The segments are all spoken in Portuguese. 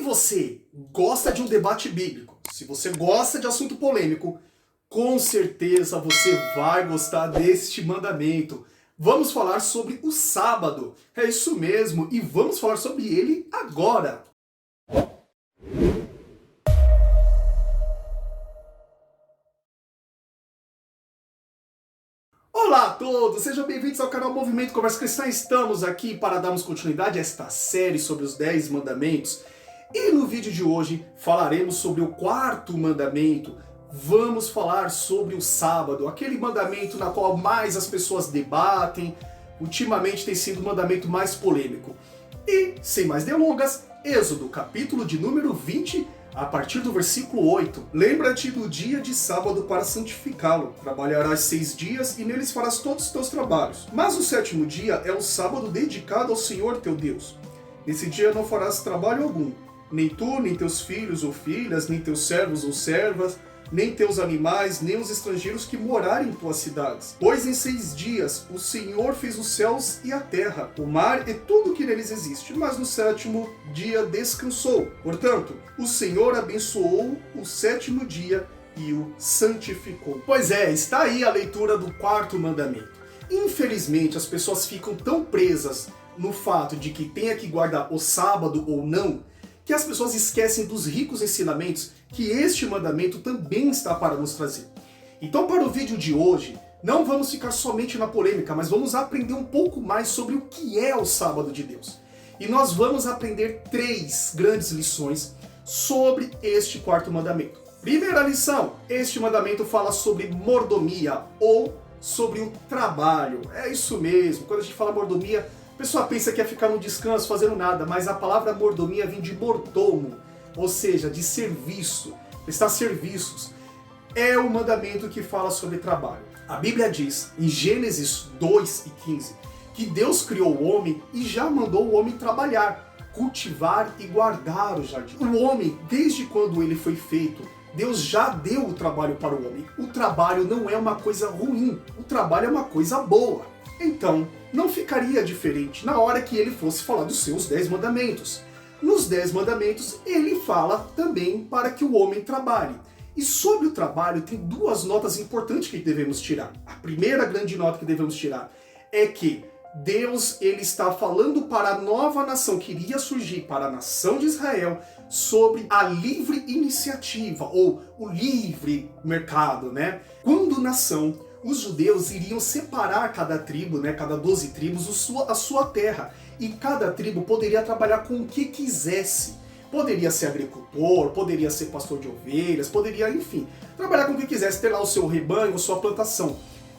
você gosta de um debate bíblico, se você gosta de assunto polêmico, com certeza você vai gostar deste mandamento. Vamos falar sobre o sábado. É isso mesmo, e vamos falar sobre ele agora. Olá a todos, sejam bem-vindos ao canal Movimento Conversa Cristã. Estamos aqui para darmos continuidade a esta série sobre os 10 mandamentos. E no vídeo de hoje falaremos sobre o quarto mandamento. Vamos falar sobre o sábado, aquele mandamento na qual mais as pessoas debatem. Ultimamente tem sido o mandamento mais polêmico. E, sem mais delongas, Êxodo, capítulo de número 20, a partir do versículo 8. Lembra-te do dia de sábado para santificá-lo. Trabalharás 6 dias e neles farás todos os teus trabalhos. Mas o sétimo dia é o sábado dedicado ao Senhor teu Deus. Nesse dia não farás trabalho algum. Nem tu, nem teus filhos ou filhas, nem teus servos ou servas, nem teus animais, nem os estrangeiros que morarem em tuas cidades. Pois em 6 dias o Senhor fez os céus e a terra, o mar e tudo que neles existe, mas no sétimo dia descansou. Portanto, o Senhor abençoou o sétimo dia e o santificou. Pois é, está aí a leitura do quarto mandamento. Infelizmente, as pessoas ficam tão presas no fato de que tenha que guardar o sábado ou não, que as pessoas esquecem dos ricos ensinamentos que este mandamento também está para nos trazer. Então, para o vídeo de hoje, não vamos ficar somente na polêmica, mas vamos aprender um pouco mais sobre o que é o sábado de Deus. E nós vamos aprender 3 grandes lições sobre este quarto mandamento. Primeira lição, este mandamento fala sobre mordomia ou sobre o trabalho. É isso mesmo, quando a gente fala mordomia, a pessoa pensa que é ficar no descanso, fazendo nada, mas a palavra mordomia vem de mordomo, ou seja, de serviço, prestar serviços. É o mandamento que fala sobre trabalho. A Bíblia diz, em Gênesis 2:15, que Deus criou o homem e já mandou o homem trabalhar, cultivar e guardar o jardim. O homem, desde quando ele foi feito, Deus já deu o trabalho para o homem. O trabalho não é uma coisa ruim, o trabalho é uma coisa boa. Então, não ficaria diferente na hora que ele fosse falar dos seus 10 mandamentos. Nos 10 mandamentos, ele fala também para que o homem trabalhe. E sobre o trabalho, tem 2 notas importantes que devemos tirar. A primeira grande nota que devemos tirar é que Deus ele está falando para a nova nação que iria surgir, para a nação de Israel, sobre a livre iniciativa, ou o livre mercado, né? Quando nação, os judeus iriam separar cada tribo, né, cada 12 tribos, a sua terra. E cada tribo poderia trabalhar com o que quisesse. Poderia ser agricultor, poderia ser pastor de ovelhas, poderia, enfim, trabalhar com o que quisesse, ter lá o seu rebanho, sua plantação.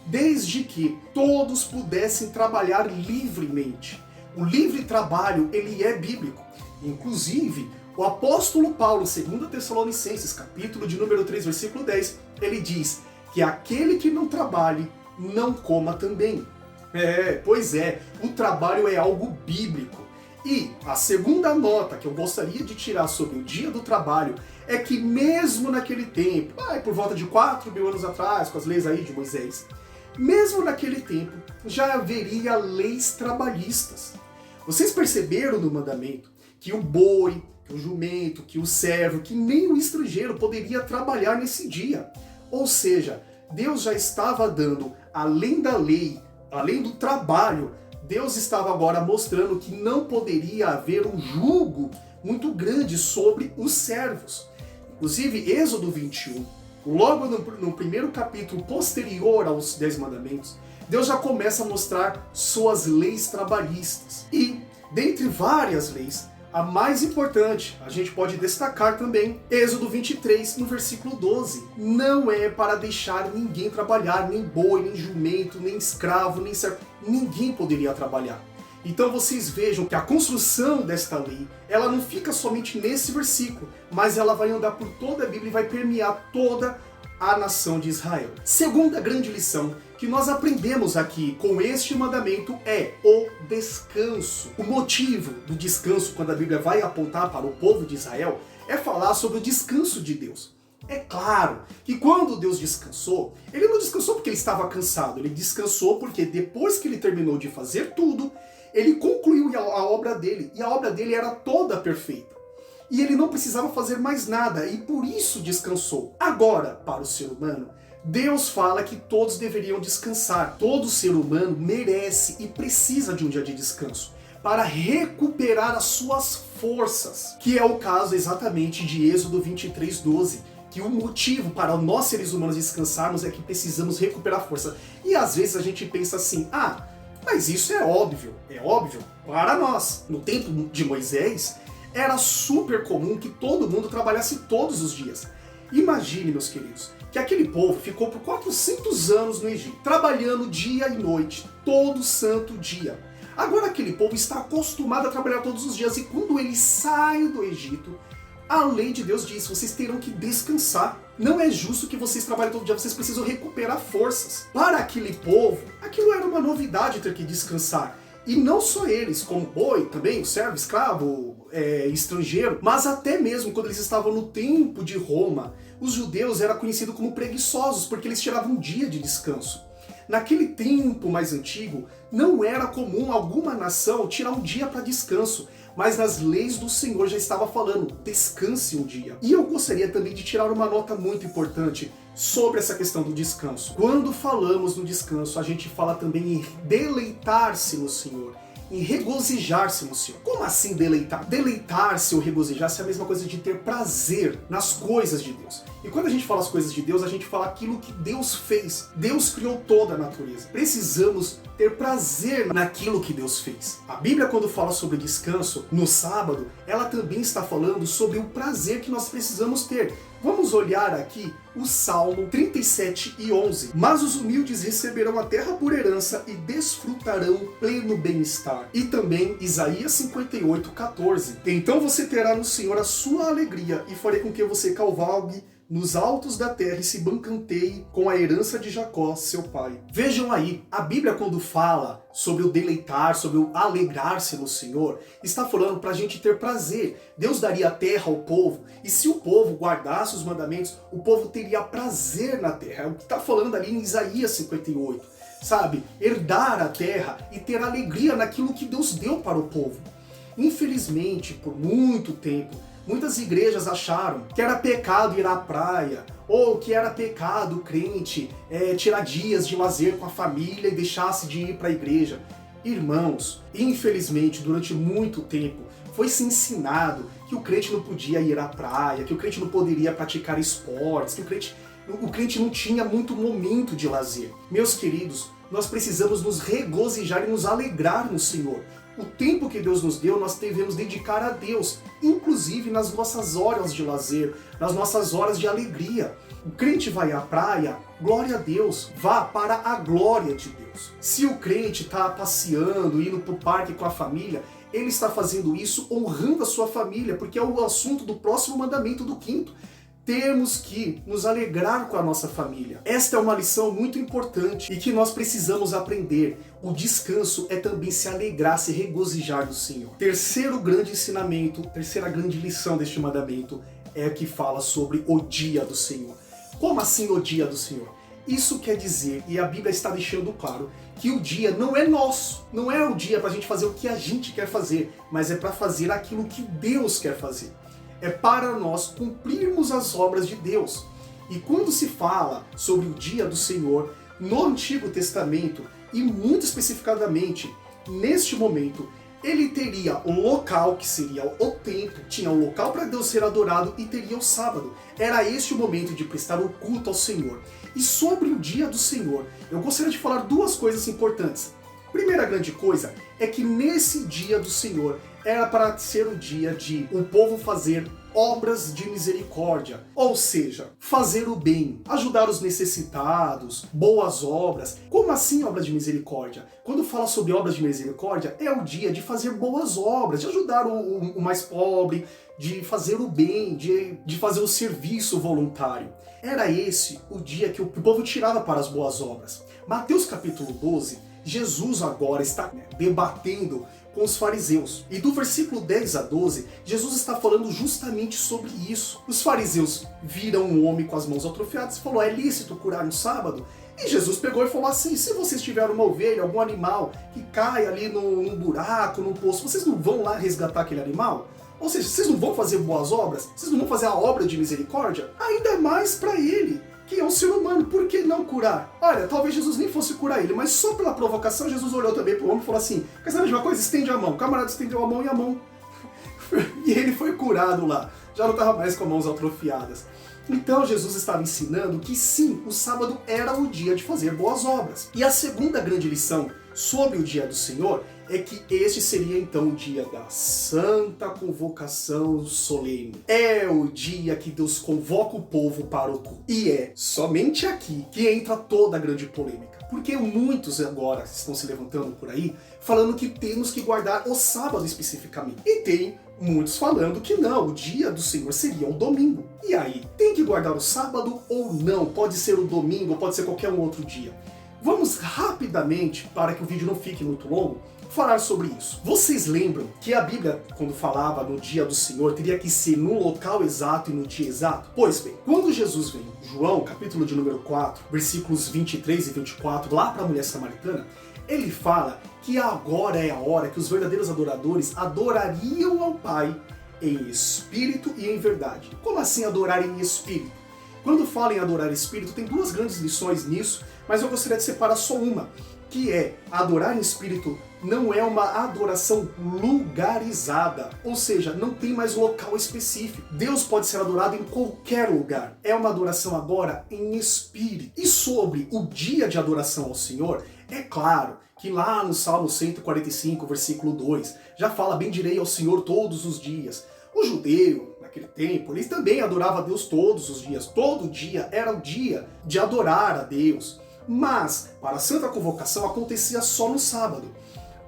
Desde que todos pudessem trabalhar livremente. O livre trabalho, ele é bíblico. Inclusive, o apóstolo Paulo, 2 Tessalonicenses, capítulo de número 3, versículo 10, ele diz que aquele que não trabalhe, não coma também. Pois é, o trabalho é algo bíblico. E a segunda nota que eu gostaria de tirar sobre o dia do trabalho é que mesmo naquele tempo, por volta de 4.000 anos atrás, com as leis aí de Moisés, mesmo naquele tempo já haveria leis trabalhistas. Vocês perceberam no mandamento que o boi, que o jumento, que o servo, que nem o estrangeiro poderia trabalhar nesse dia. Ou seja, Deus já estava dando, além da lei, além do trabalho, Deus estava agora mostrando que não poderia haver um jugo muito grande sobre os servos. Inclusive, Êxodo 21, logo no primeiro capítulo posterior aos 10 mandamentos, Deus já começa a mostrar suas leis trabalhistas. E, dentre várias leis, a mais importante, a gente pode destacar também, Êxodo 23, no versículo 12. Não é para deixar ninguém trabalhar, nem boi, nem jumento, nem escravo, nem servo. Ninguém poderia trabalhar. Então vocês vejam que a construção desta lei, ela não fica somente nesse versículo, mas ela vai andar por toda a Bíblia e vai permear toda a nação de Israel. Segunda grande lição que nós aprendemos aqui com este mandamento é o descanso. O motivo do descanso, quando a Bíblia vai apontar para o povo de Israel, é falar sobre o descanso de Deus. É claro que quando Deus descansou, ele não descansou porque ele estava cansado, ele descansou porque depois que ele terminou de fazer tudo, ele concluiu a obra dele, e a obra dele era toda perfeita. e ele não precisava fazer mais nada e por isso descansou. Agora, para o ser humano, Deus fala que todos deveriam descansar. Todo ser humano merece e precisa de um dia de descanso para recuperar as suas forças, que é o caso exatamente de Êxodo 23:12, que o motivo para nós seres humanos descansarmos é que precisamos recuperar força. E às vezes a gente pensa assim, mas isso é óbvio para nós. No tempo de Moisés, era super comum que todo mundo trabalhasse todos os dias. Imagine, meus queridos, que aquele povo ficou por 400 anos no Egito, trabalhando dia e noite, todo santo dia. Agora aquele povo está acostumado a trabalhar todos os dias e quando eles saem do Egito, a lei de Deus diz, vocês terão que descansar. Não é justo que vocês trabalhem todo dia, vocês precisam recuperar forças. Para aquele povo, aquilo era uma novidade ter que descansar. E não só eles, como boi também, o servo, escravo, estrangeiro, mas até mesmo quando eles estavam no tempo de Roma, os judeus eram conhecidos como preguiçosos, porque eles tiravam um dia de descanso. Naquele tempo mais antigo, não era comum alguma nação tirar um dia para descanso, mas nas leis do Senhor já estava falando, descanse um dia. E eu gostaria também de tirar uma nota muito importante sobre essa questão do descanso. Quando falamos no descanso, a gente fala também em deleitar-se no Senhor, em regozijar-se no Senhor. Como assim deleitar? Deleitar-se ou regozijar-se é a mesma coisa de ter prazer nas coisas de Deus. E quando a gente fala as coisas de Deus, a gente fala aquilo que Deus fez. Deus criou toda a natureza. Precisamos ter prazer naquilo que Deus fez. A Bíblia, quando fala sobre descanso, no sábado, ela também está falando sobre o prazer que nós precisamos ter. Vamos olhar aqui o Salmo 37:11. Mas os humildes receberão a terra por herança e desfrutarão pleno bem-estar. E também Isaías 58:14. Então você terá no Senhor a sua alegria e farei com que você cavalgue nos altos da terra e se banqueteie com a herança de Jacó, seu pai. Vejam aí, a Bíblia quando fala sobre o deleitar, sobre o alegrar-se no Senhor, está falando para a gente ter prazer. Deus daria a terra ao povo, e se o povo guardasse os mandamentos, o povo teria prazer na terra. É o que está falando ali em Isaías 58. Sabe? Herdar a terra e ter alegria naquilo que Deus deu para o povo. Infelizmente, por muito tempo, muitas igrejas acharam que era pecado ir à praia, ou que era pecado o crente tirar dias de lazer com a família e deixasse de ir para a igreja. Irmãos, infelizmente, durante muito tempo, foi-se ensinado que o crente não podia ir à praia, que o crente não poderia praticar esportes, que o crente não tinha muito momento de lazer. Meus queridos, nós precisamos nos regozijar e nos alegrar no Senhor. O tempo que Deus nos deu, nós devemos dedicar a Deus, inclusive nas nossas horas de lazer, nas nossas horas de alegria. O crente vai à praia, glória a Deus, vá para a glória de Deus. Se o crente está passeando, indo para o parque com a família, ele está fazendo isso honrando a sua família, porque é o assunto do próximo mandamento, do 5º. Temos que nos alegrar com a nossa família. Esta é uma lição muito importante e que nós precisamos aprender. O descanso é também se alegrar, se regozijar no Senhor. Terceiro grande ensinamento, terceira grande lição deste mandamento é a que fala sobre o dia do Senhor. Como assim o dia do Senhor? Isso quer dizer, e a Bíblia está deixando claro, que o dia não é nosso. Não é o dia para a gente fazer o que a gente quer fazer, mas é para fazer aquilo que Deus quer fazer. É para nós cumprirmos as obras de Deus. E quando se fala sobre o dia do Senhor, no Antigo Testamento, e muito especificadamente, neste momento, ele teria um local, que seria o templo, tinha um local para Deus ser adorado e teria o sábado. Era este o momento de prestar o culto ao Senhor. E sobre o dia do Senhor, eu gostaria de falar duas coisas importantes. Primeira grande coisa é que nesse dia do Senhor era para ser o dia de o povo fazer obras de misericórdia, ou seja, fazer o bem, ajudar os necessitados, boas obras. Como assim obras de misericórdia? Quando fala sobre obras de misericórdia, é o dia de fazer boas obras, de ajudar o mais pobre, de fazer o bem, de fazer o serviço voluntário. Era esse o dia que o povo tirava para as boas obras. Mateus capítulo 12, Jesus agora está debatendo com os fariseus. E do versículo 10 a 12, Jesus está falando justamente sobre isso. Os fariseus viram um homem com as mãos atrofiadas e falou, é lícito curar no sábado? E Jesus pegou e falou assim, se vocês tiverem uma ovelha, algum animal que cai ali num buraco, num poço, vocês não vão lá resgatar aquele animal? Ou seja, vocês não vão fazer boas obras? Vocês não vão fazer a obra de misericórdia? Ainda mais para ele, que é um ser humano, por que não curar? Olha, talvez Jesus nem fosse curar ele, mas só pela provocação, Jesus olhou também para o homem e falou assim, quer saber de uma coisa? Estende a mão. O camarada estendeu a mão e ele foi curado lá. Já não estava mais com as mãos atrofiadas. Então Jesus estava ensinando que sim, o sábado era o dia de fazer boas obras. E a segunda grande lição sobre o dia do Senhor é que este seria então o dia da santa convocação solene. É o dia que Deus convoca o povo para o culto. E é somente aqui que entra toda a grande polêmica. Porque muitos agora estão se levantando por aí falando que temos que guardar o sábado especificamente. E tem muitos falando que não, o dia do Senhor seria o domingo. E aí, tem que guardar o sábado ou não? Pode ser o domingo, pode ser qualquer um outro dia. Vamos rapidamente, para que o vídeo não fique muito longo, falar sobre isso. Vocês lembram que a Bíblia, quando falava no dia do Senhor, teria que ser no local exato e no dia exato? Pois bem, quando Jesus vem, João, capítulo de número 4, versículos 23 e 24, lá para a mulher samaritana, ele fala que agora é a hora que os verdadeiros adoradores adorariam ao Pai em espírito e em verdade. Como assim adorar em espírito? Quando fala em adorar em espírito, tem duas grandes lições nisso, mas eu gostaria de separar só uma, que é adorar em espírito não é uma adoração lugarizada, ou seja, não tem mais local específico. Deus pode ser adorado em qualquer lugar. É uma adoração agora em espírito. E sobre o dia de adoração ao Senhor, é claro que lá no Salmo 145, versículo 2, já fala bendirei ao Senhor todos os dias. O judeu, naquele tempo, ele também adorava a Deus todos os dias. Todo dia era o dia de adorar a Deus. Mas, para a Santa Convocação, acontecia só no sábado.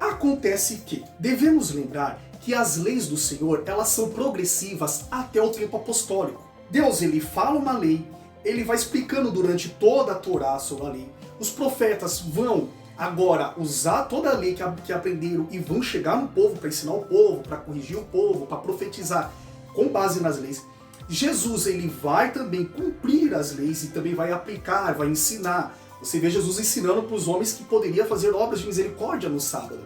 Acontece que devemos lembrar que as leis do Senhor, elas são progressivas até o tempo apostólico. Deus, ele fala uma lei, ele vai explicando durante toda a Torá sobre a lei. Os profetas vão agora usar toda a lei que aprenderam e vão chegar no povo para ensinar o povo, para corrigir o povo, para profetizar com base nas leis. Jesus, ele vai também cumprir as leis e também vai aplicar, vai ensinar. Você vê Jesus ensinando para os homens que poderia fazer obras de misericórdia no sábado.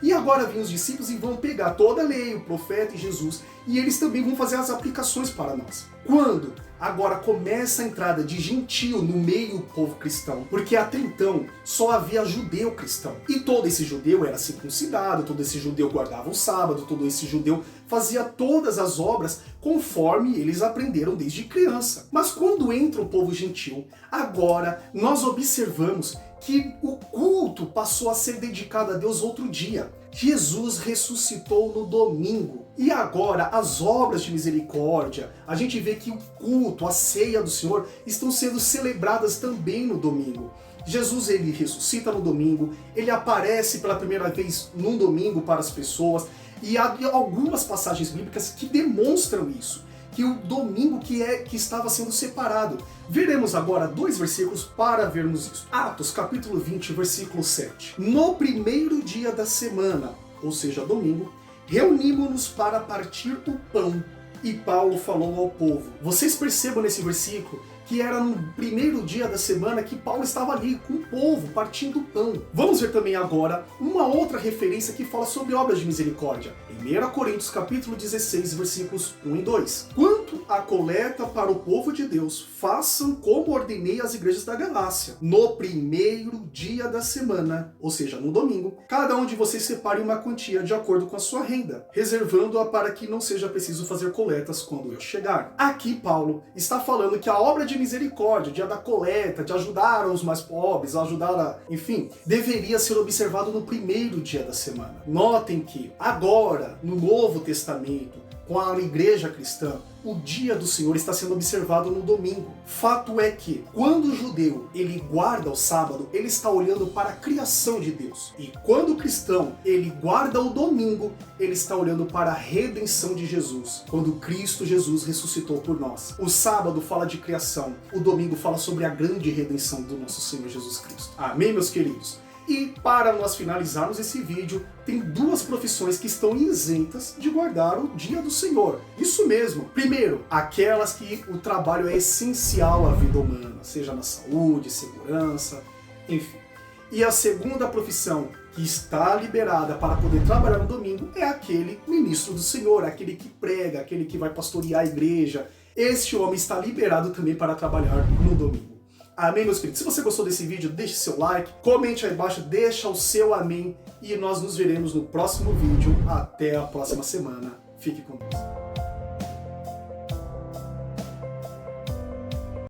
E agora vêm os discípulos e vão pegar toda a lei, o profeta e Jesus, e eles também vão fazer as aplicações para nós. Quando agora começa a entrada de gentio no meio do povo cristão, porque até então só havia judeu cristão. E todo esse judeu era circuncidado, todo esse judeu guardava o sábado, todo esse judeu fazia todas as obras conforme eles aprenderam desde criança. Mas quando entra o povo gentil, agora nós observamos que o culto passou a ser dedicado a Deus outro dia. Jesus ressuscitou no domingo. E agora as obras de misericórdia, a gente vê que o culto, a ceia do Senhor, estão sendo celebradas também no domingo. Jesus, ele ressuscita no domingo, ele aparece pela primeira vez num domingo para as pessoas, e há algumas passagens bíblicas que demonstram isso, que o domingo que estava sendo separado. Veremos agora 2 versículos para vermos isso. Atos, capítulo 20, versículo 7. No primeiro dia da semana, ou seja, domingo, reunimos-nos para partir o pão, e Paulo falou ao povo. Vocês percebam nesse versículo que era no primeiro dia da semana que Paulo estava ali com o povo, partindo o pão. Vamos ver também agora uma outra referência que fala sobre obras de misericórdia. Em 1 Coríntios capítulo 16, versículos 1 e 2. Quanto à coleta para o povo de Deus, façam como ordenei às igrejas da Galácia. No primeiro dia da semana, ou seja, no domingo, cada um de vocês separe uma quantia de acordo com a sua renda, reservando-a para que não seja preciso fazer coletas quando eu chegar. Aqui Paulo está falando que a obra de misericórdia, o dia da coleta, de ajudar os mais pobres, enfim, deveria ser observado no primeiro dia da semana. Notem que agora, no Novo Testamento, com a igreja cristã, o dia do Senhor está sendo observado no domingo. Fato é que, quando o judeu ele guarda o sábado, ele está olhando para a criação de Deus. E quando o cristão ele guarda o domingo, ele está olhando para a redenção de Jesus, quando Cristo Jesus ressuscitou por nós. O sábado fala de criação, o domingo fala sobre a grande redenção do nosso Senhor Jesus Cristo. Amém, meus queridos? E para nós finalizarmos esse vídeo, tem 2 profissões que estão isentas de guardar o dia do Senhor. Isso mesmo. Primeiro, aquelas que o trabalho é essencial à vida humana, seja na saúde, segurança, enfim. E a segunda profissão, que está liberada para poder trabalhar no domingo é aquele ministro do Senhor, aquele que prega, aquele que vai pastorear a igreja. Este homem está liberado também para trabalhar no domingo. Amém, meus queridos? Se você gostou desse vídeo, deixe seu like, comente aí embaixo, deixa o seu amém e nós nos veremos no próximo vídeo. Até a próxima semana. Fique com Deus.